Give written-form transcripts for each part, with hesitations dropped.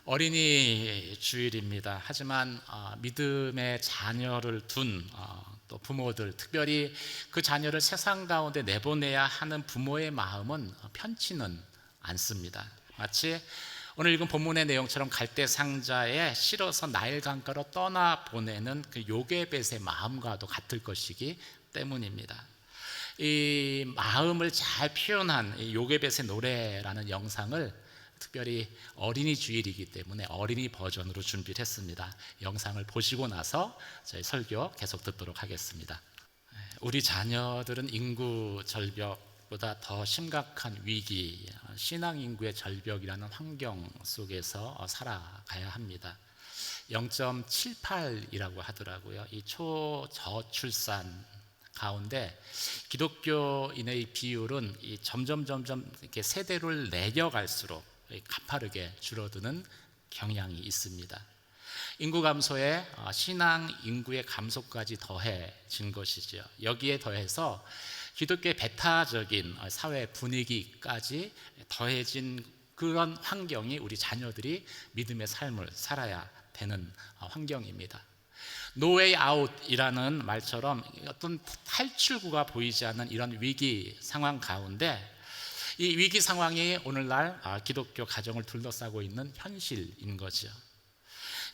어린이 주일입니다. 하지만 믿음의 자녀를 둔 또 부모들, 특별히 그 자녀를 세상 가운데 내보내야 하는 부모의 마음은 편치는 않습니다. 마치 오늘 읽은 본문의 내용처럼 갈대 상자에 실어서 나일 강가로 떠나 보내는 그 요게벳의 마음과도 같을 것이기 때문입니다. 이 마음을 잘 표현한 이 요게벳의 노래라는 영상을 특별히 어린이 주일이기 때문에 어린이 버전으로 준비를 했습니다. 영상을 보시고 나서 저희 설교 계속 듣도록 하겠습니다. 우리 자녀들은 인구 절벽보다 더 심각한 위기, 신앙 인구의 절벽이라는 환경 속에서 살아가야 합니다. 0.78이라고 하더라고요. 이 초저출산 가운데 기독교인의 비율은 점점 이렇게 세대를 내려갈수록 가파르게 줄어드는 경향이 있습니다. 인구 감소에 신앙 인구의 감소까지 더해진 것이죠. 여기에 더해서 기독교의 배타적인 사회 분위기까지 더해진 그런 환경이 우리 자녀들이 믿음의 삶을 살아야 되는 환경입니다. 노웨이 아웃이라는 말처럼 어떤 탈출구가 보이지 않는 이런 위기 상황 가운데 이 위기 상황이 오늘날 기독교 가정을 둘러싸고 있는 현실인 거죠.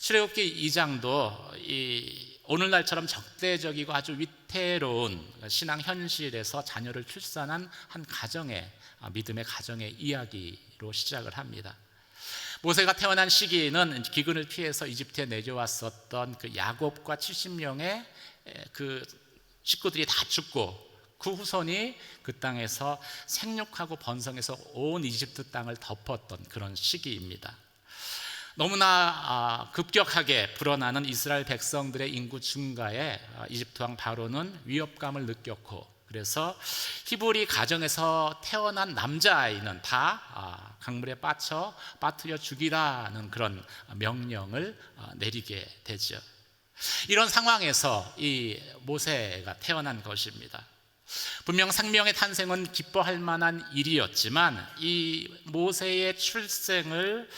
출애굽기 2장도 오늘날처럼 적대적이고 아주 위태로운 신앙 현실에서 자녀를 출산한 한 가정의 믿음의 가정의 이야기로 시작을 합니다. 모세가 태어난 시기는 기근을 피해서 이집트에 내려왔었던 그 야곱과 70명의 그 식구들이 다 죽고 그 후손이 그 땅에서 생육하고 번성해서 온 이집트 땅을 덮었던 그런 시기입니다. 너무나 급격하게 불어나는 이스라엘 백성들의 인구 증가에 이집트 왕 바로는 위협감을 느꼈고, 그래서 히브리 가정에서 태어난 남자아이는 다 강물에 빠뜨려 죽이라는 그런 명령을 내리게 되죠. 이런 상황에서 이 모세가 태어난 것입니다. 분명 생명의 탄생은 기뻐할 만한 일이었지만 이 모세의 출생을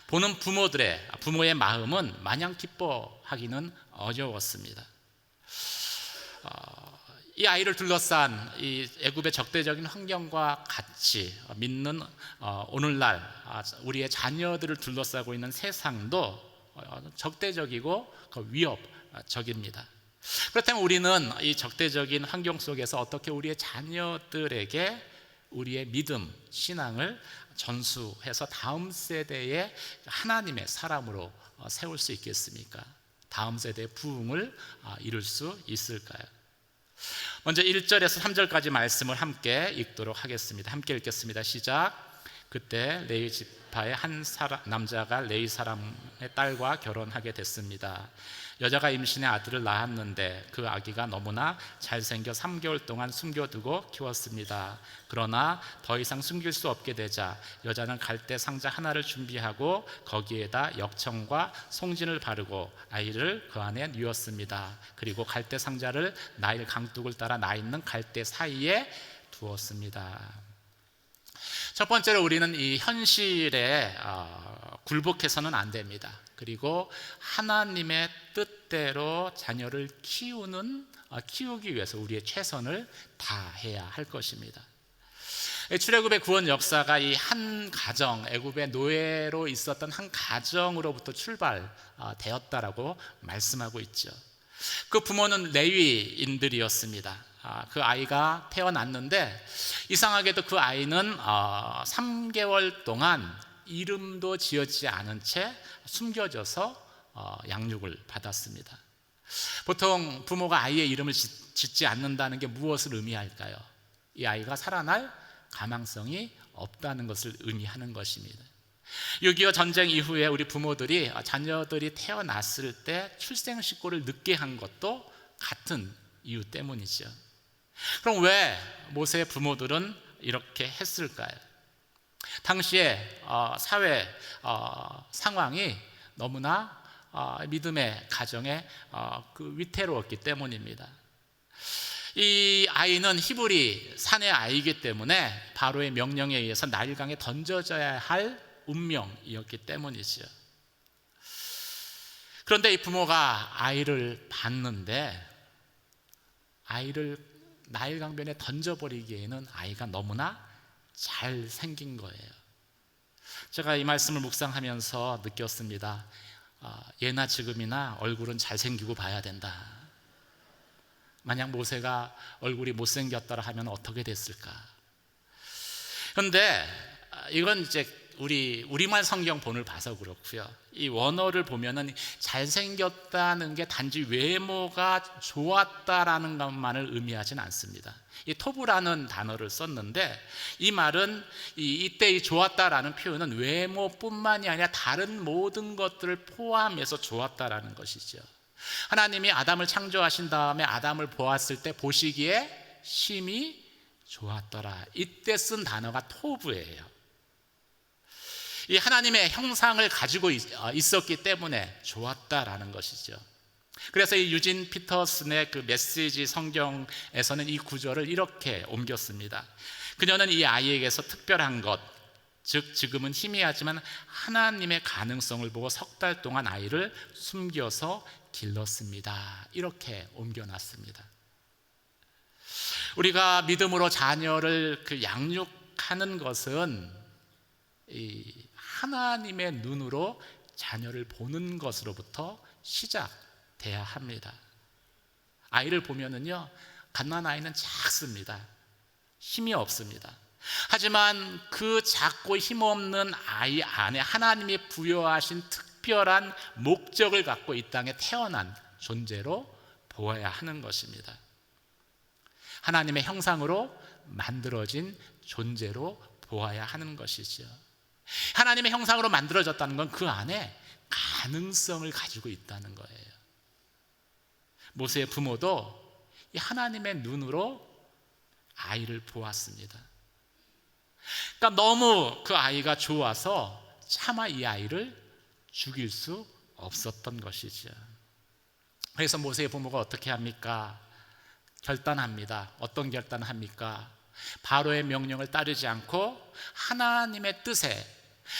보는 부모의 마음은 마냥 기뻐하기는 어려웠습니다. 이 아이를 둘러싼 이 애굽의 적대적인 환경과 같이 믿는 오늘날 우리의 자녀들을 둘러싸고 있는 세상도 적대적이고 위협적입니다. 그렇다면 우리는 이 적대적인 환경 속에서 어떻게 우리의 자녀들에게 우리의 믿음, 신앙을 전수해서 다음 세대의 하나님의 사람으로 세울 수 있겠습니까? 다음 세대의 부흥을 이룰 수 있을까요? 먼저 1절에서 3절까지 말씀을 함께 읽도록 하겠습니다. 함께 읽겠습니다. 시작. 그때 레위 지파의 한 남자가 레위 사람의 딸과 결혼하게 됐습니다. 여자가 임신의 아들을 낳았는데 그 아기가 너무나 잘생겨 3개월 동안 숨겨두고 키웠습니다. 그러나 더 이상 숨길 수 없게 되자 여자는 갈대 상자 하나를 준비하고 거기에다 역청과 송진을 바르고 아이를 그 안에 뉘었습니다. 그리고 갈대 상자를 나일 강둑을 따라 나 있는 갈대 사이에 두었습니다. 첫 번째로 우리는 이 현실에 굴복해서는 안 됩니다. 그리고 하나님의 뜻대로 자녀를 키우기 위해서 우리의 최선을 다해야 할 것입니다. 출애굽의 구원 역사가 이 한 가정, 애굽의 노예로 있었던 한 가정으로부터 출발되었다라고 말씀하고 있죠. 그 부모는 레위인들이었습니다. 그 아이가 태어났는데 이상하게도 그 아이는 3개월 동안 이름도 지어지지 않은 채 숨겨져서 양육을 받았습니다. 보통 부모가 아이의 이름을 짓지 않는다는 게 무엇을 의미할까요? 이 아이가 살아날 가망성이 없다는 것을 의미하는 것입니다. 6.25 전쟁 이후에 우리 부모들이 자녀들이 태어났을 때 출생신고를 늦게 한 것도 같은 이유 때문이죠. 그럼 왜 모세의 부모들은 이렇게 했을까요? 당시에 사회 상황이 너무나 믿음의 가정에 위태로웠기 때문입니다. 이 아이는 히브리 산의 아이이기 때문에 바로의 명령에 의해서 나일강에 던져져야 할 운명이었기 때문이죠. 그런데 이 부모가 아이를 봤는데 아이를 나일 강변에 던져버리기에는 아이가 너무나 잘 생긴 거예요. 제가 이 말씀을 묵상하면서 느꼈습니다. 예나 지금이나 얼굴은 잘생기고 봐야 된다. 만약 모세가 얼굴이 못생겼더라 하면 어떻게 됐을까? 그런데 이건 이제 우리말 성경 본을 봐서 그렇고요. 이 원어를 보면은 잘생겼다는 게 단지 외모가 좋았다라는 것만을 의미하지는 않습니다. 이 토브라는 단어를 썼는데 이 말은 이때 이 좋았다라는 표현은 외모뿐만이 아니라 다른 모든 것들을 포함해서 좋았다라는 것이죠. 하나님이 아담을 창조하신 다음에 아담을 보았을 때 보시기에 심히 좋았더라. 이때 쓴 단어가 토브예요. 이 하나님의 형상을 가지고 있었기 때문에 좋았다라는 것이죠. 그래서 이 유진 피터슨의 그 메시지 성경에서는 이 구절을 이렇게 옮겼습니다. 그녀는 이 아이에게서 특별한 것, 즉 지금은 희미하지만 하나님의 가능성을 보고 석 달 동안 아이를 숨겨서 길렀습니다. 이렇게 옮겨놨습니다. 우리가 믿음으로 자녀를 양육하는 것은 이 하나님의 눈으로 자녀를 보는 것으로부터 시작돼야 합니다. 아이를 보면은요, 갓난아이는 작습니다. 힘이 없습니다. 하지만 그 작고 힘없는 아이 안에 하나님이 부여하신 특별한 목적을 갖고 이 땅에 태어난 존재로 보아야 하는 것입니다. 하나님의 형상으로 만들어진 존재로 보아야 하는 것이죠. 하나님의 형상으로 만들어졌다는 건 그 안에 가능성을 가지고 있다는 거예요. 모세의 부모도 이 하나님의 눈으로 아이를 보았습니다. 그러니까 너무 그 아이가 좋아서 차마 이 아이를 죽일 수 없었던 것이죠. 그래서 모세의 부모가 어떻게 합니까? 결단합니다. 어떤 결단을 합니까? 바로의 명령을 따르지 않고 하나님의 뜻에,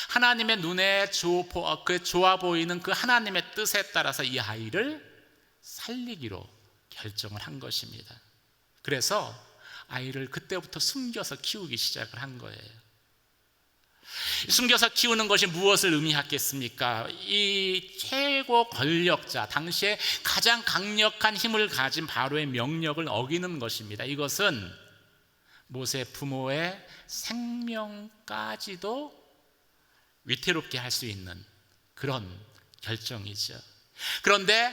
하나님의 눈에 좋아 보이는 그 하나님의 뜻에 따라서 이 아이를 살리기로 결정을 한 것입니다. 그래서 아이를 그때부터 숨겨서 키우기 시작을 한 거예요. 숨겨서 키우는 것이 무엇을 의미하겠습니까? 이 최고 권력자, 당시에 가장 강력한 힘을 가진 바로의 명령을 어기는 것입니다. 이것은 모세 부모의 생명까지도 위태롭게 할 수 있는 그런 결정이죠. 그런데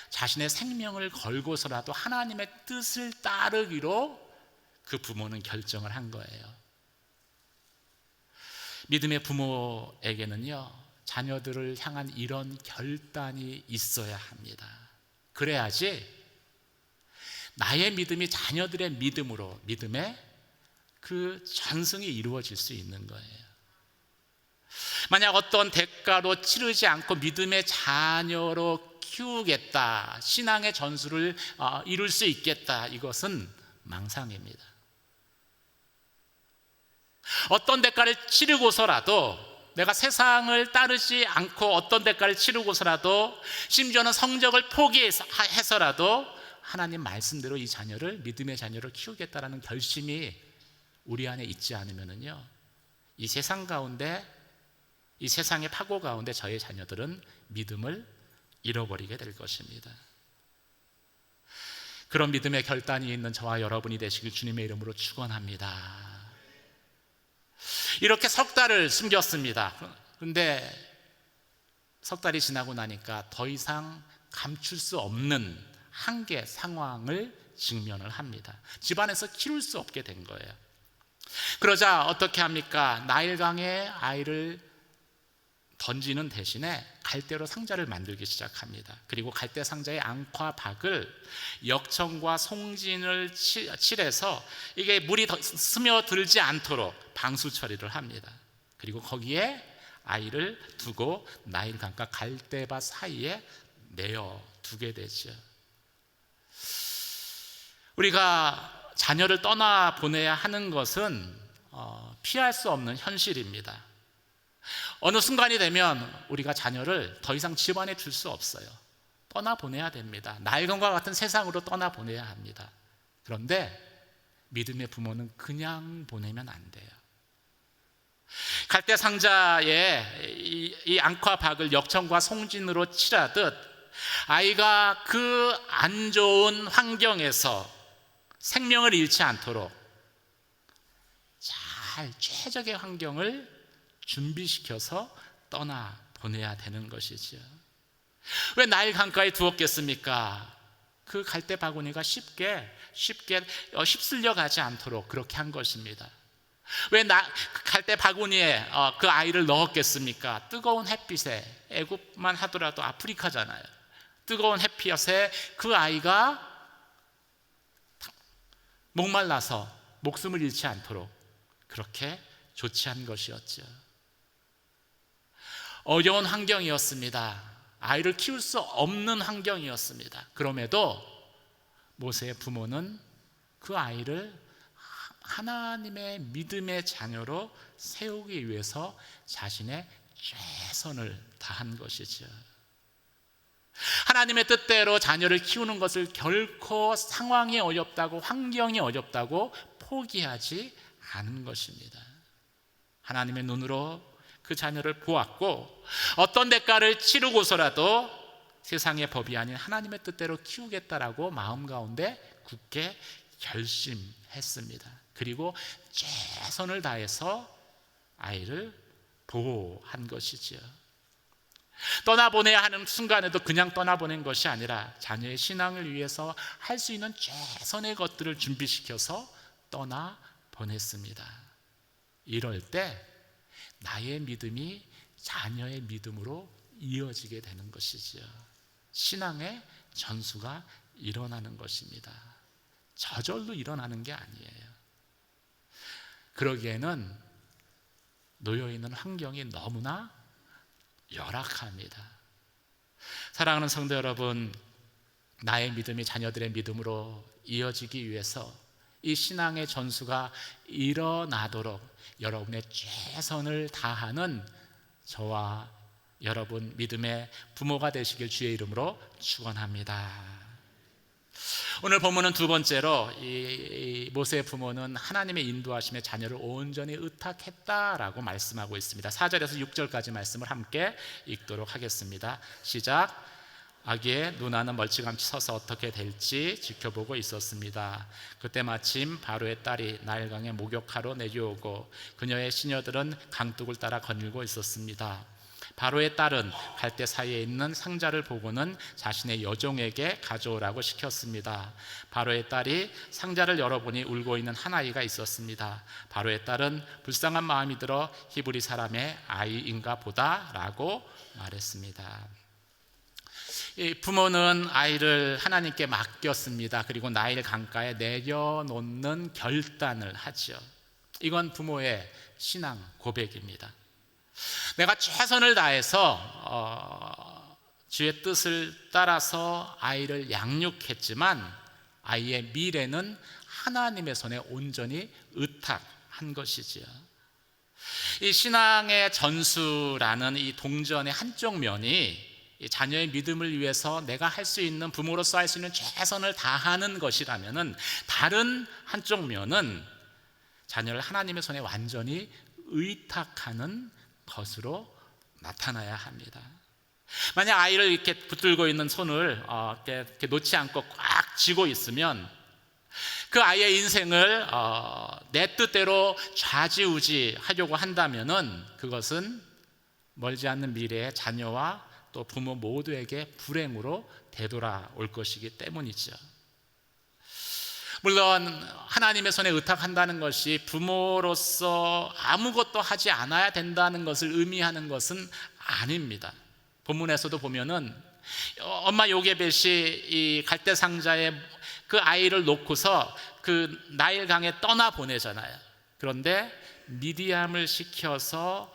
자신의 생명을 걸고서라도 하나님의 뜻을 따르기로 그 부모는 결정을 한 거예요. 믿음의 부모에게는요, 자녀들을 향한 이런 결단이 있어야 합니다. 그래야지 나의 믿음이 자녀들의 믿음의 그 전승이 이루어질 수 있는 거예요. 만약 어떤 대가로 치르지 않고 믿음의 자녀로 키우겠다, 신앙의 전수를 이룰 수 있겠다, 이것은 망상입니다. 어떤 대가를 치르고서라도, 내가 세상을 따르지 않고 어떤 대가를 치르고서라도, 심지어는 성적을 포기해서라도 하나님 말씀대로 이 자녀를, 믿음의 자녀를 키우겠다라는 결심이 우리 안에 있지 않으면요, 이 세상 가운데, 이 세상의 파고 가운데 저의 자녀들은 믿음을 잃어버리게 될 것입니다. 그런 믿음의 결단이 있는 저와 여러분이 되시길 주님의 이름으로 축원합니다. 이렇게 석 달을 숨겼습니다. 그런데 석 달이 지나고 나니까 더 이상 감출 수 없는 한계 상황을 직면을 합니다. 집안에서 키울 수 없게 된 거예요. 그러자 어떻게 합니까? 나일강에 아이를 던지는 대신에 갈대로 상자를 만들기 시작합니다. 그리고 갈대 상자의 앙과 박을 역청과 송진을 칠해서 이게 물이 더 스며들지 않도록 방수 처리를 합니다. 그리고 거기에 아이를 두고 나일강과 갈대밭 사이에 내어 두게 되죠. 우리가 자녀를 떠나 보내야 하는 것은 피할 수 없는 현실입니다. 어느 순간이 되면 우리가 자녀를 더 이상 집안에 둘 수 없어요. 떠나보내야 됩니다. 낡은과 같은 세상으로 떠나보내야 합니다. 그런데 믿음의 부모는 그냥 보내면 안 돼요. 갈대 상자에 이 앙과 박을 역청과 송진으로 칠하듯 아이가 그 안 좋은 환경에서 생명을 잃지 않도록 잘 최적의 환경을 준비시켜서 떠나보내야 되는 것이죠. 왜 나일 강가에 두었겠습니까? 그 갈대 바구니가 쉽게 휩쓸려 가지 않도록 그렇게 한 것입니다. 왜 갈대 바구니에 그 아이를 넣었겠습니까? 뜨거운 햇빛에, 애굽만 하더라도 아프리카잖아요. 뜨거운 햇빛에 그 아이가 목말라서 목숨을 잃지 않도록 그렇게 조치한 것이었죠. 어려운 환경이었습니다. 아이를 키울 수 없는 환경이었습니다. 그럼에도 모세의 부모는 그 아이를 하나님의 믿음의 자녀로 세우기 위해서 자신의 최선을 다한 것이죠. 하나님의 뜻대로 자녀를 키우는 것을 결코 상황이 어렵다고, 환경이 어렵다고 포기하지 않은 것입니다. 하나님의 눈으로 그 자녀를 보았고 어떤 대가를 치르고서라도 세상의 법이 아닌 하나님의 뜻대로 키우겠다라고 마음 가운데 굳게 결심했습니다. 그리고 최선을 다해서 아이를 보호한 것이지요. 떠나보내야 하는 순간에도 그냥 떠나보낸 것이 아니라 자녀의 신앙을 위해서 할 수 있는 최선의 것들을 준비시켜서 떠나보냈습니다. 이럴 때 나의 믿음이 자녀의 믿음으로 이어지게 되는 것이지요. 신앙의 전수가 일어나는 것입니다. 저절로 일어나는 게 아니에요. 그러기에는 놓여있는 환경이 너무나 열악합니다. 사랑하는 성도 여러분, 나의 믿음이 자녀들의 믿음으로 이어지기 위해서 이 신앙의 전수가 일어나도록 여러분의 최선을 다하는 저와 여러분 믿음의 부모가 되시길 주의 이름으로 축원합니다. 오늘 본문은 두 번째로 이 모세의 부모는 하나님의 인도하심에 자녀를 온전히 의탁했다라고 말씀하고 있습니다. 4절에서 6절까지 말씀을 함께 읽도록 하겠습니다. 시작. 아기의 누나는 멀찌감치 서서 어떻게 될지 지켜보고 있었습니다. 그때 마침 바로의 딸이 나일강에 목욕하러 내려오고 그녀의 시녀들은 강둑을 따라 거닐고 있었습니다. 바로의 딸은 갈대 사이에 있는 상자를 보고는 자신의 여종에게 가져오라고 시켰습니다. 바로의 딸이 상자를 열어보니 울고 있는 한 아이가 있었습니다. 바로의 딸은 불쌍한 마음이 들어 히브리 사람의 아이인가 보다라고 말했습니다. 이 부모는 아이를 하나님께 맡겼습니다. 그리고 나일 강가에 내려놓는 결단을 하죠. 이건 부모의 신앙 고백입니다. 내가 최선을 다해서 주의 뜻을 따라서 아이를 양육했지만 아이의 미래는 하나님의 손에 온전히 의탁한 것이지요. 이 신앙의 전수라는 이 동전의 한쪽 면이 자녀의 믿음을 위해서 내가 할 수 있는, 부모로서 할 수 있는 최선을 다하는 것이라면은, 다른 한쪽 면은 자녀를 하나님의 손에 완전히 의탁하는 것으로 나타나야 합니다. 만약 아이를 이렇게 붙들고 있는 손을 이렇게 놓지 않고 꽉 쥐고 있으면 그 아이의 인생을 내 뜻대로 좌지우지 하려고 한다면은 그것은 멀지 않는 미래에 자녀와 또 부모 모두에게 불행으로 되돌아올 것이기 때문이죠. 물론 하나님의 손에 의탁한다는 것이 부모로서 아무것도 하지 않아야 된다는 것을 의미하는 것은 아닙니다. 본문에서도 보면은 엄마 요게벳이 이 갈대 상자에 그 아이를 놓고서 그 나일 강에 떠나 보내잖아요. 그런데 미디암을 시켜서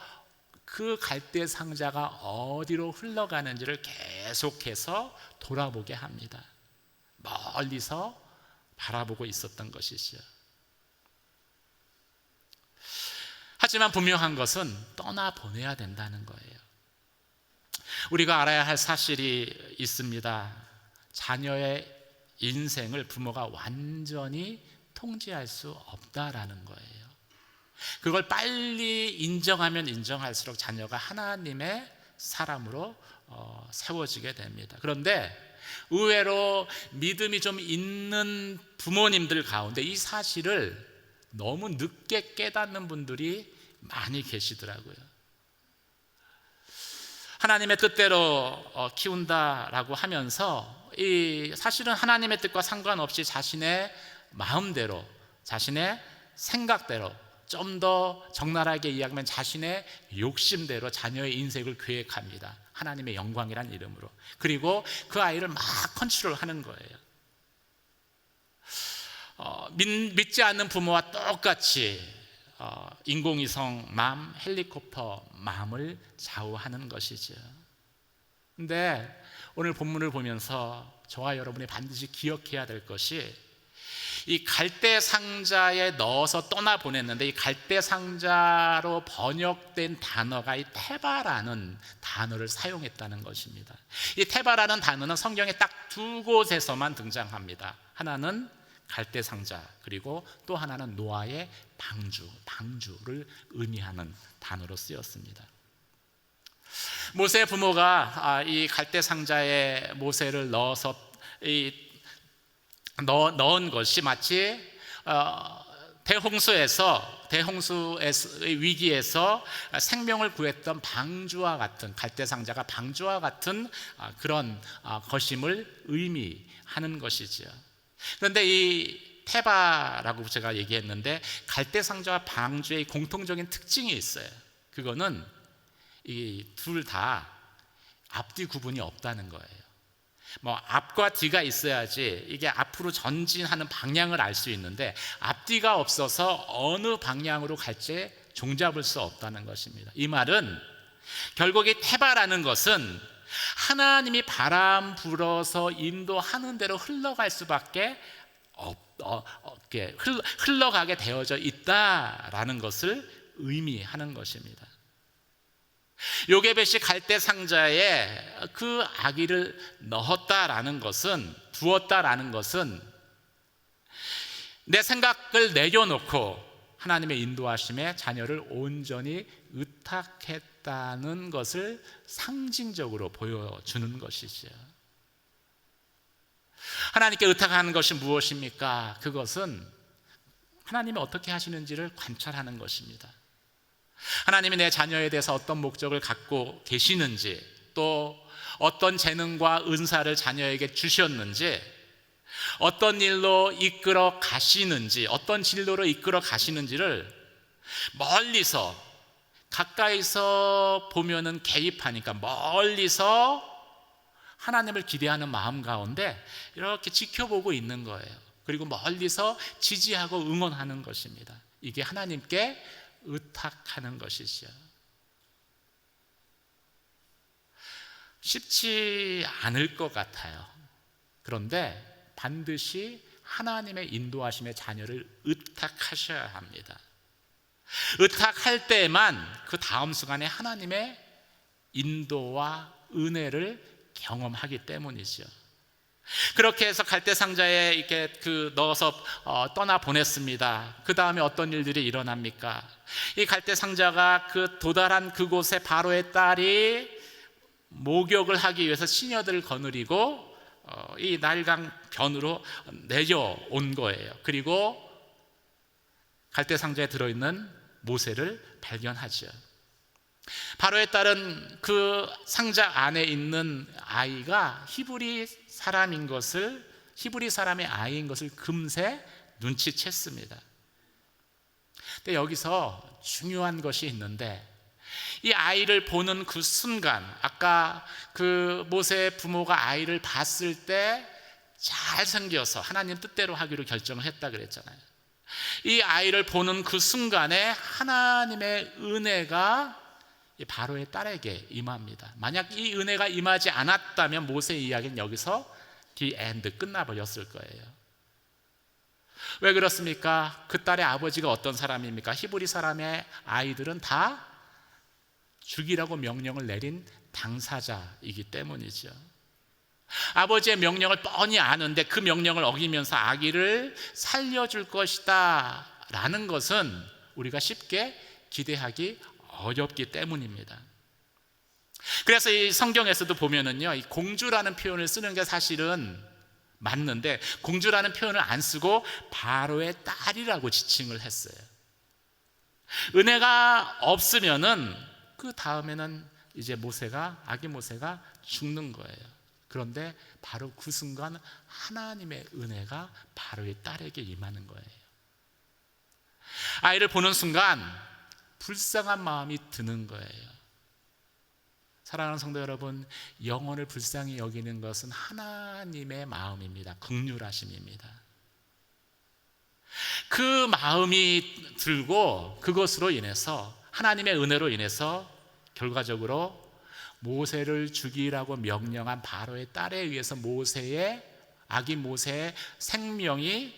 그 갈대 상자가 어디로 흘러가는지를 계속해서 돌아보게 합니다. 멀리서 바라보고 있었던 것이죠. 하지만 분명한 것은 떠나보내야 된다는 거예요. 우리가 알아야 할 사실이 있습니다. 자녀의 인생을 부모가 완전히 통제할 수 없다라는 거예요. 그걸 빨리 인정하면 인정할수록 자녀가 하나님의 사람으로 세워지게 됩니다. 그런데 의외로 믿음이 좀 있는 부모님들 가운데 이 사실을 너무 늦게 깨닫는 분들이 많이 계시더라고요. 하나님의 뜻대로 키운다라고 하면서 이 사실은 하나님의 뜻과 상관없이 자신의 마음대로, 자신의 생각대로, 좀 더 적나라하게 이야기하면 자신의 욕심대로 자녀의 인생을 계획합니다. 하나님의 영광이란 이름으로. 그리고 그 아이를 막 컨트롤하는 거예요. 믿지 않는 부모와 똑같이 인공위성 맘, 헬리콥터 맘을 좌우하는 것이죠. 근데 오늘 본문을 보면서 저와 여러분이 반드시 기억해야 될 것이, 이 갈대 상자에 넣어서 떠나보냈는데 이 갈대 상자로 번역된 단어가 이 테바라는 단어를 사용했다는 것입니다. 이 테바라는 단어는 성경에 딱 두 곳에서만 등장합니다. 하나는 갈대 상자, 그리고 또 하나는 노아의 방주를 의미하는 단어로 쓰였습니다. 모세의 부모가 이 갈대 상자에 모세를 넣어서 넣은 것이 마치 대홍수의 위기에서 생명을 구했던 방주와 같은, 갈대 상자가 방주와 같은 그런 것임을 의미하는 것이죠. 그런데 이 테바라고 제가 얘기했는데 갈대 상자와 방주의 공통적인 특징이 있어요. 그거는 이 둘 다 앞뒤 구분이 없다는 거예요. 앞과 뒤가 있어야지 이게 앞으로 전진하는 방향을 알 수 있는데 앞뒤가 없어서 어느 방향으로 갈지 종잡을 수 없다는 것입니다. 이 말은 결국 이 테바라는 것은 하나님이 바람 불어서 인도하는 대로 흘러갈 수밖에 흘러가게 되어져 있다라는 것을 의미하는 것입니다. 요게벳이 갈대 상자에 그 아기를 두었다라는 것은 내 생각을 내려놓고 하나님의 인도하심에 자녀를 온전히 의탁했다는 것을 상징적으로 보여주는 것이죠. 하나님께 의탁하는 것이 무엇입니까? 그것은 하나님이 어떻게 하시는지를 관찰하는 것입니다. 하나님이 내 자녀에 대해서 어떤 목적을 갖고 계시는지, 또 어떤 재능과 은사를 자녀에게 주셨는지, 어떤 일로 이끌어 가시는지, 어떤 진로로 이끌어 가시는지를 멀리서, 가까이서 보면은 개입하니까 멀리서 하나님을 기대하는 마음 가운데 이렇게 지켜보고 있는 거예요. 그리고 멀리서 지지하고 응원하는 것입니다. 이게 하나님께 의탁하는 것이죠. 쉽지 않을 것 같아요. 그런데 반드시 하나님의 인도하심에 자녀를 의탁하셔야 합니다. 의탁할 때만 그 다음 순간에 하나님의 인도와 은혜를 경험하기 때문이죠. 그렇게 해서 갈대 상자에 이렇게 넣어서 떠나 보냈습니다. 그 다음에 어떤 일들이 일어납니까? 이 갈대 상자가 도달한 그곳에 바로의 딸이 목욕을 하기 위해서 시녀들을 거느리고 이 나일강 변으로 내려온 거예요. 그리고 갈대 상자에 들어있는 모세를 발견하죠. 바로의 딸은 그 상자 안에 있는 아이가 히브리 사람의 아이인 것을 금세 눈치챘습니다. 근데 여기서 중요한 것이 있는데, 이 아이를 보는 그 순간, 아까 그 모세의 부모가 아이를 봤을 때 잘생겨서 하나님 뜻대로 하기로 결정을 했다 그랬잖아요. 이 아이를 보는 그 순간에 하나님의 은혜가 이 바로의 딸에게 임합니다. 만약 이 은혜가 임하지 않았다면 모세의 이야기는 여기서 the end, 끝나버렸을 거예요. 왜 그렇습니까? 그 딸의 아버지가 어떤 사람입니까? 히브리 사람의 아이들은 다 죽이라고 명령을 내린 당사자이기 때문이죠. 아버지의 명령을 뻔히 아는데 그 명령을 어기면서 아기를 살려줄 것이다 라는 것은 우리가 쉽게 기대하기 어렵기 때문입니다. 그래서 이 성경에서도 보면은요, 이 공주라는 표현을 쓰는 게 사실은 맞는데 공주라는 표현을 안 쓰고 바로의 딸이라고 지칭을 했어요. 은혜가 없으면은 그 다음에는 이제 아기 모세가 죽는 거예요. 그런데 바로 그 순간 하나님의 은혜가 바로의 딸에게 임하는 거예요. 아이를 보는 순간 불쌍한 마음이 드는 거예요. 사랑하는 성도 여러분, 영혼을 불쌍히 여기는 것은 하나님의 마음입니다. 긍휼하심입니다. 그 마음이 들고 그것으로 인해서, 하나님의 은혜로 인해서 결과적으로 모세를 죽이라고 명령한 바로의 딸에 의해서 아기 모세의 생명이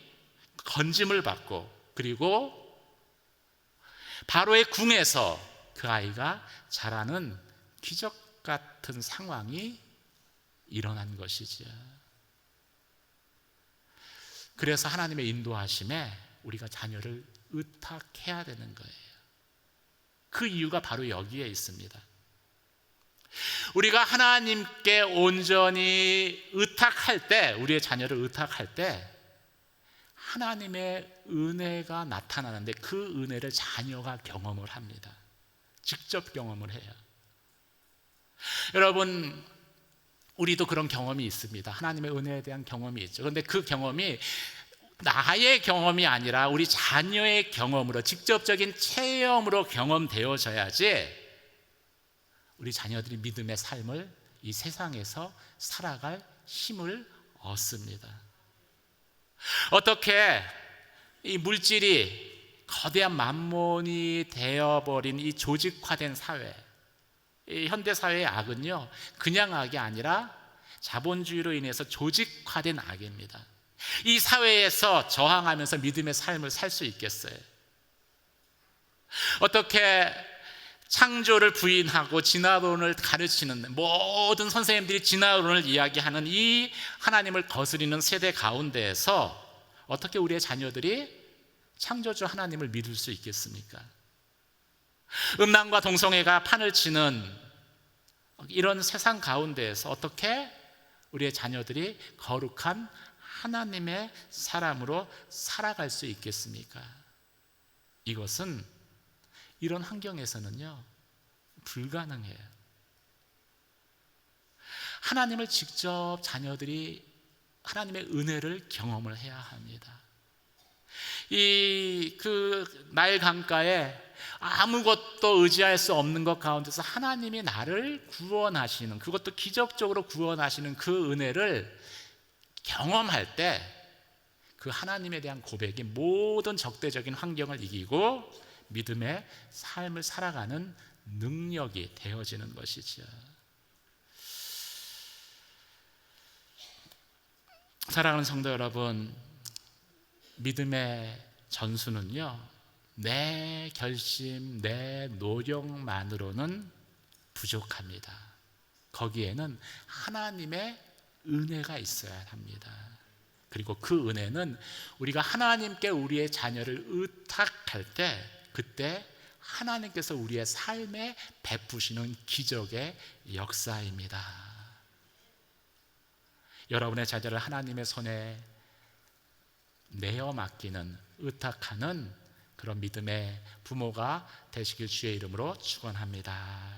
건짐을 받고, 그리고 바로의 궁에서 그 아이가 자라는 기적 같은 상황이 일어난 것이죠. 그래서 하나님의 인도하심에 우리가 자녀를 의탁해야 되는 거예요. 그 이유가 바로 여기에 있습니다. 우리가 하나님께 온전히 의탁할 때, 우리의 자녀를 의탁할 때 하나님의 은혜가 나타나는데 그 은혜를 자녀가 경험을 합니다. 직접 경험을 해요. 여러분, 우리도 그런 경험이 있습니다. 하나님의 은혜에 대한 경험이 있죠. 그런데 그 경험이 나의 경험이 아니라 우리 자녀의 경험으로, 직접적인 체험으로 경험되어져야지 우리 자녀들이 믿음의 삶을 이 세상에서 살아갈 힘을 얻습니다. 어떻게 이 물질이 거대한 만몬이 되어버린 이 조직화된 사회, 이 현대사회의 악은요, 그냥 악이 아니라 자본주의로 인해서 조직화된 악입니다. 이 사회에서 저항하면서 믿음의 삶을 살 수 있겠어요? 어떻게 창조를 부인하고 진화론을 가르치는 모든 선생님들이 진화론을 이야기하는 이 하나님을 거스리는 세대 가운데에서 어떻게 우리의 자녀들이 창조주 하나님을 믿을 수 있겠습니까? 음란과 동성애가 판을 치는 이런 세상 가운데에서 어떻게 우리의 자녀들이 거룩한 하나님의 사람으로 살아갈 수 있겠습니까? 이것은 이런 환경에서는요, 불가능해요. 하나님을 직접 자녀들이 하나님의 은혜를 경험을 해야 합니다. 그 나일 강가에 아무것도 의지할 수 없는 것 가운데서 하나님이 나를 구원하시는, 그것도 기적적으로 구원하시는 그 은혜를 경험할 때 그 하나님에 대한 고백이 모든 적대적인 환경을 이기고 믿음의 삶을 살아가는 능력이 되어지는 것이죠. 사랑하는 성도 여러분, 믿음의 전수는요, 내 결심, 내 노력만으로는 부족합니다. 거기에는 하나님의 은혜가 있어야 합니다. 그리고 그 은혜는 우리가 하나님께 우리의 자녀를 의탁할 때, 그때 하나님께서 우리의 삶에 베푸시는 기적의 역사입니다. 여러분의 자녀를 하나님의 손에 내어 맡기는, 의탁하는 그런 믿음의 부모가 되시길 주의 이름으로 축원합니다.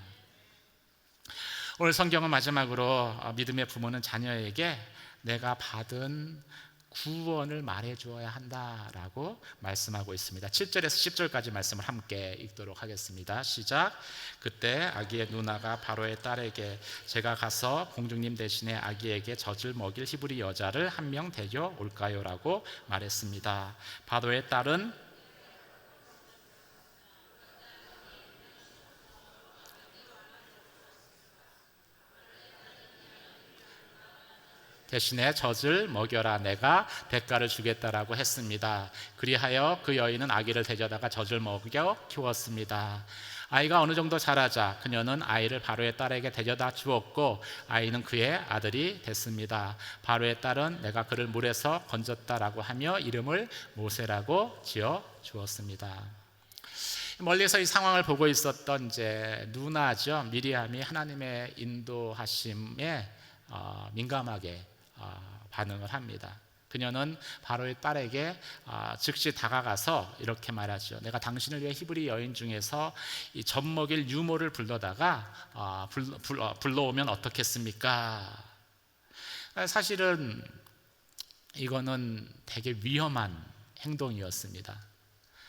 오늘 성경은 마지막으로 믿음의 부모는 자녀에게 내가 받은 구원을 말해 주어야 한다라고 말씀하고 있습니다. 7절에서 10절까지 말씀을 함께 읽도록 하겠습니다. 시작. 그때 아기의 누나가 바로의 딸에게 제가 가서 공주님 대신에 아기에게 젖을 먹일 히브리 여자를 한 명 데려올까요? 라고 말했습니다. 바로의 딸은 대신에 젖을 먹여라, 내가 대가를 주겠다라고 했습니다. 그리하여 그 여인은 아기를 데려다가 젖을 먹여 키웠습니다. 아이가 어느 정도 자라자 그녀는 아이를 바로의 딸에게 데려다 주었고 아이는 그의 아들이 됐습니다. 바로의 딸은 내가 그를 물에서 건졌다라고 하며 이름을 모세라고 지어 주었습니다. 멀리서 이 상황을 보고 있었던 이제 누나죠, 미리암이 하나님의 인도하심에 민감하게 반응을 합니다. 그녀는 바로의 딸에게 즉시 다가가서 이렇게 말하죠. 내가 당신을 위해 히브리 여인 중에서 이 젖 먹일 유모를 불러다가 불러오면 어떻겠습니까? 사실은 이거는 되게 위험한 행동이었습니다.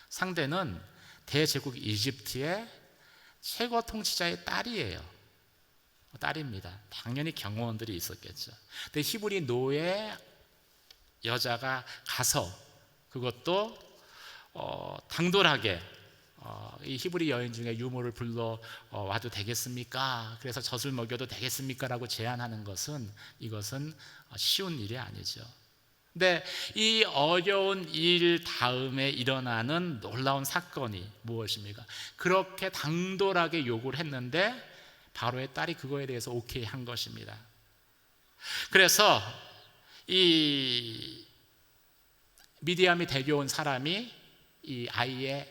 상대는 대제국 이집트의 최고 통치자의 딸입니다. 당연히 경호원들이 있었겠죠. 근데 히브리 노예 여자가 가서 그것도 당돌하게 이 히브리 여인 중에 유모를 불러 와도 되겠습니까? 그래서 젖을 먹여도 되겠습니까? 라고 제안하는 것은 이것은 쉬운 일이 아니죠. 근데 이 어려운 일 다음에 일어나는 놀라운 사건이 무엇입니까? 그렇게 당돌하게 요구를 했는데 바로의 딸이 그거에 대해서 오케이 한 것입니다. 그래서 이 미디암이 데려온 사람이 이 아이의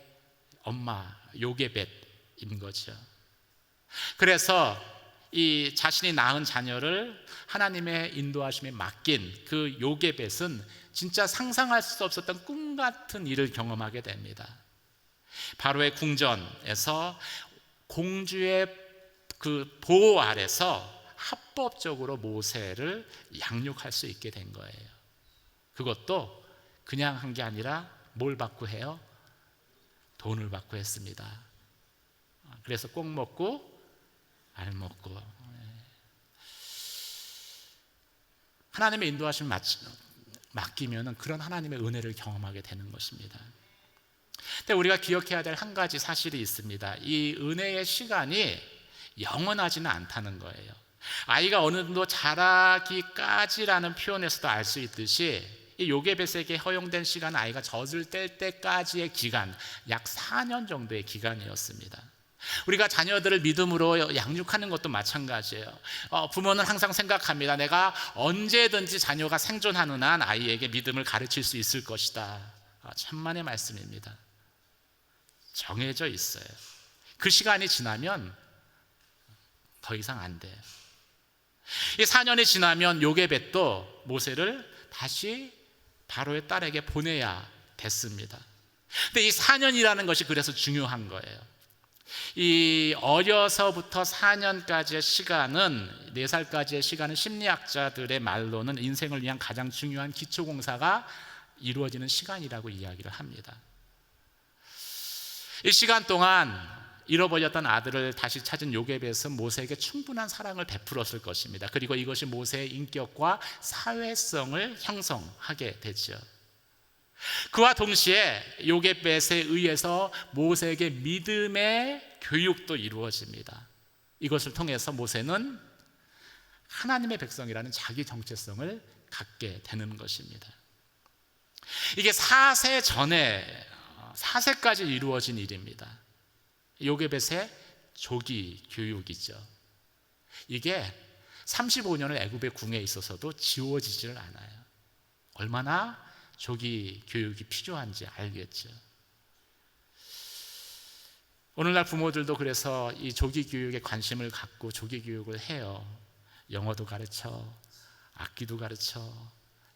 엄마 요게벳인 거죠. 그래서 이 자신이 낳은 자녀를 하나님의 인도하심에 맡긴 그 요게벳은 진짜 상상할 수 없었던 꿈 같은 일을 경험하게 됩니다. 바로의 궁전에서 공주의 그 보호 아래서 합법적으로 모세를 양육할 수 있게 된 거예요. 그것도 그냥 한 게 아니라 뭘 받고 해요? 돈을 받고 했습니다. 그래서 꼭 먹고 알 먹고, 하나님의 인도하심을 맡기면 그런 하나님의 은혜를 경험하게 되는 것입니다. 근데 우리가 기억해야 될 한 가지 사실이 있습니다. 이 은혜의 시간이 영원하지는 않다는 거예요. 아이가 어느 정도 자라기까지라는 표현에서도 알 수 있듯이 이 요게벳에게 허용된 시간은 아이가 젖을 뗄 때까지의 기간, 약 4년 정도의 기간이었습니다. 우리가 자녀들을 믿음으로 양육하는 것도 마찬가지예요. 부모는 항상 생각합니다. 내가 언제든지 자녀가 생존하는 한 아이에게 믿음을 가르칠 수 있을 것이다. 천만의 말씀입니다. 정해져 있어요. 그 시간이 지나면 더 이상 안 돼요. 이 4년이 지나면 요게벳도 모세를 다시 바로의 딸에게 보내야 됐습니다. 근데 이 4년이라는 것이 그래서 중요한 거예요. 이 어려서부터 4년까지의 시간은, 4살까지의 시간은 심리학자들의 말로는 인생을 위한 가장 중요한 기초공사가 이루어지는 시간이라고 이야기를 합니다. 이 시간 동안 잃어버렸던 아들을 다시 찾은 요게벳은 모세에게 충분한 사랑을 베풀었을 것입니다. 그리고 이것이 모세의 인격과 사회성을 형성하게 되죠. 그와 동시에 요게벳에 의해서 모세에게 믿음의 교육도 이루어집니다. 이것을 통해서 모세는 하나님의 백성이라는 자기 정체성을 갖게 되는 것입니다. 이게 4세 전에 4세까지 이루어진 일입니다. 요게벳의 조기 교육이죠. 이게 35년을 애굽의 궁에 있어서도 지워지질 않아요. 얼마나 조기 교육이 필요한지 알겠죠. 오늘날 부모들도 그래서 이 조기 교육에 관심을 갖고 조기 교육을 해요. 영어도 가르쳐, 악기도 가르쳐,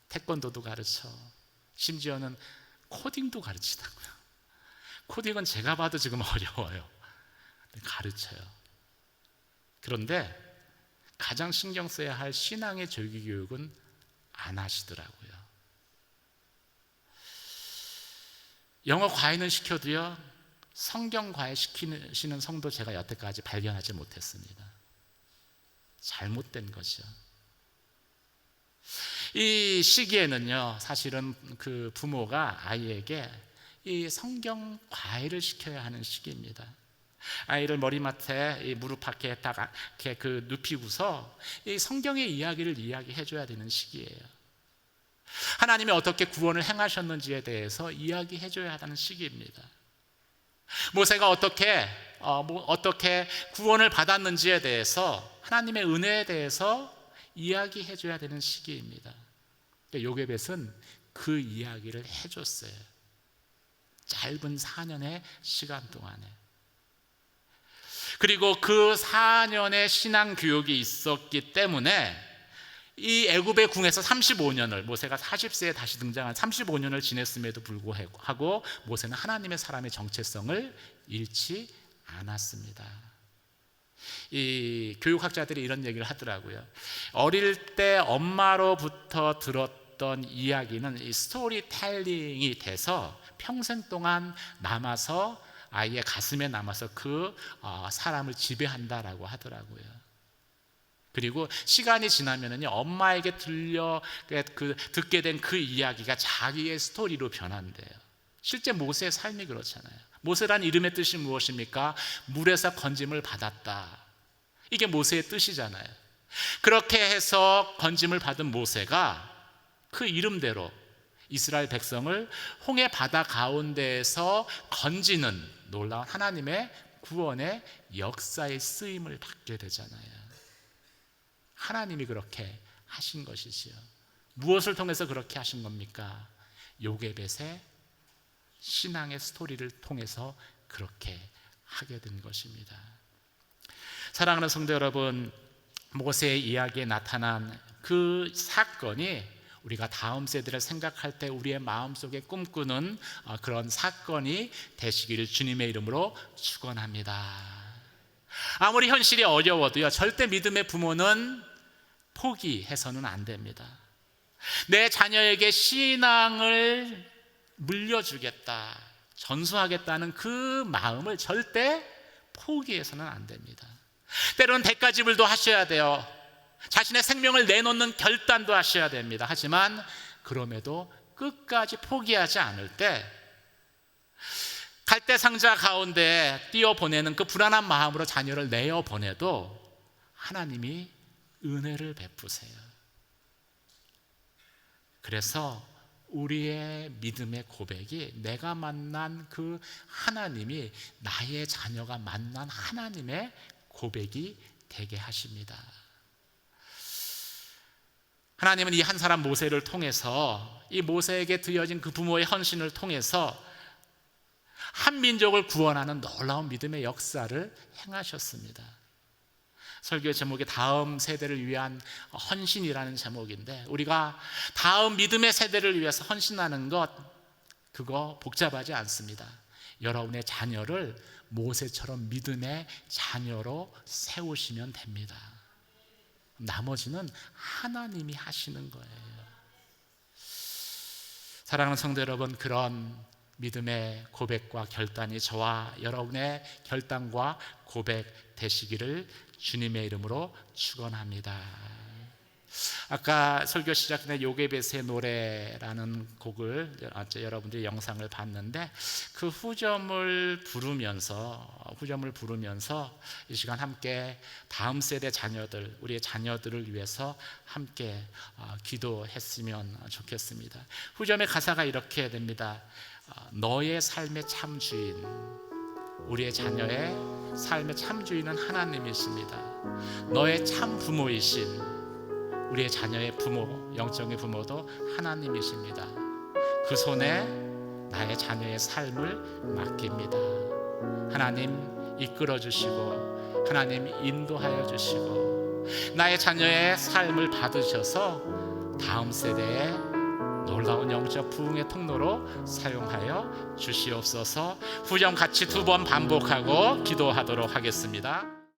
태권도도 가르쳐, 심지어는 코딩도 가르치다고요. 코딩은 제가 봐도 지금 어려워요. 가르쳐요. 그런데 가장 신경 써야 할 신앙의 조기 교육은 안 하시더라고요. 영어 과외는 시켜도요, 성경 과외 시키시는 성도 제가 여태까지 발견하지 못했습니다. 잘못된 거죠. 이 시기에는요, 사실은 그 부모가 아이에게 이 성경 과외를 시켜야 하는 시기입니다. 아이를 머리맡에 이 무릎 밖에 딱 이렇게 그 눕히고서 이 성경의 이야기를 이야기해 줘야 되는 시기예요. 하나님이 어떻게 구원을 행하셨는지에 대해서 이야기해 줘야 하는 시기입니다. 모세가 어떻게 구원을 받았는지에 대해서, 하나님의 은혜에 대해서 이야기해 줘야 되는 시기입니다. 요게벳은 그 이야기를 해줬어요. 짧은 4년의 시간 동안에. 그리고 그 4년의 신앙 교육이 있었기 때문에 이 애굽의 궁에서 35년을, 모세가 40세에 다시 등장한 35년을 지냈음에도 불구하고 모세는 하나님의 사람의 정체성을 잃지 않았습니다. 이 교육학자들이 이런 얘기를 하더라고요. 어릴 때 엄마로부터 들었던 이야기는 이 스토리텔링이 돼서 평생 동안 남아서 아이의 가슴에 남아서 그 사람을 지배한다라고 하더라고요. 그리고 시간이 지나면은요, 엄마에게 듣게 된 그 이야기가 자기의 스토리로 변한대요. 실제 모세의 삶이 그렇잖아요. 모세란 이름의 뜻이 무엇입니까? 물에서 건짐을 받았다. 이게 모세의 뜻이잖아요. 그렇게 해서 건짐을 받은 모세가 그 이름대로 이스라엘 백성을 홍해 바다 가운데에서 건지는 놀라운 하나님의 구원의 역사의 쓰임을 받게 되잖아요. 하나님이 그렇게 하신 것이지요. 무엇을 통해서 그렇게 하신 겁니까? 요게벳의 신앙의 스토리를 통해서 그렇게 하게 된 것입니다. 사랑하는 성도 여러분, 모세의 이야기에 나타난 그 사건이 우리가 다음 세대를 생각할 때 우리의 마음속에 꿈꾸는 그런 사건이 되시기를 주님의 이름으로 축원합니다. 아무리 현실이 어려워도요, 절대 믿음의 부모는 포기해서는 안 됩니다. 내 자녀에게 신앙을 물려주겠다, 전수하겠다는 그 마음을 절대 포기해서는 안 됩니다. 때로는 대가지불도 하셔야 돼요. 자신의 생명을 내놓는 결단도 하셔야 됩니다. 하지만 그럼에도 끝까지 포기하지 않을 때 갈대상자 가운데 띄어보내는 그 불안한 마음으로 자녀를 내어보내도 하나님이 은혜를 베푸세요. 그래서 우리의 믿음의 고백이 내가 만난 그 하나님이 나의 자녀가 만난 하나님의 고백이 되게 하십니다. 하나님은 이 한 사람 모세를 통해서, 이 모세에게 드려진 그 부모의 헌신을 통해서 한 민족을 구원하는 놀라운 믿음의 역사를 행하셨습니다. 설교의 제목이 다음 세대를 위한 헌신이라는 제목인데, 우리가 다음 믿음의 세대를 위해서 헌신하는 것, 그거 복잡하지 않습니다. 여러분의 자녀를 모세처럼 믿음의 자녀로 세우시면 됩니다. 나머지는 하나님이 하시는 거예요. 사랑하는 성도 여러분, 그런 믿음의 고백과 결단이 저와 여러분의 결단과 고백 되시기를 주님의 이름으로 축원합니다. 아까 설교 시작 전에 요게벳의 노래라는 곡을 여러분들이 영상을 봤는데, 그 후점을 부르면서 이 시간 함께 다음 세대 자녀들, 우리의 자녀들을 위해서 함께 기도했으면 좋겠습니다. 후점의 가사가 이렇게 됩니다. 너의 삶의 참 주인, 우리의 자녀의 삶의 참 주인은 하나님이십니다. 너의 참 부모이신 우리의 자녀의 부모, 영적인 부모도 하나님이십니다. 그 손에 나의 자녀의 삶을 맡깁니다. 하나님 이끌어 주시고, 하나님 인도하여 주시고, 나의 자녀의 삶을 받으셔서 다음 세대에 놀라운 영적 부흥의 통로로 사용하여 주시옵소서. 후점 같이 2번 반복하고 기도하도록 하겠습니다.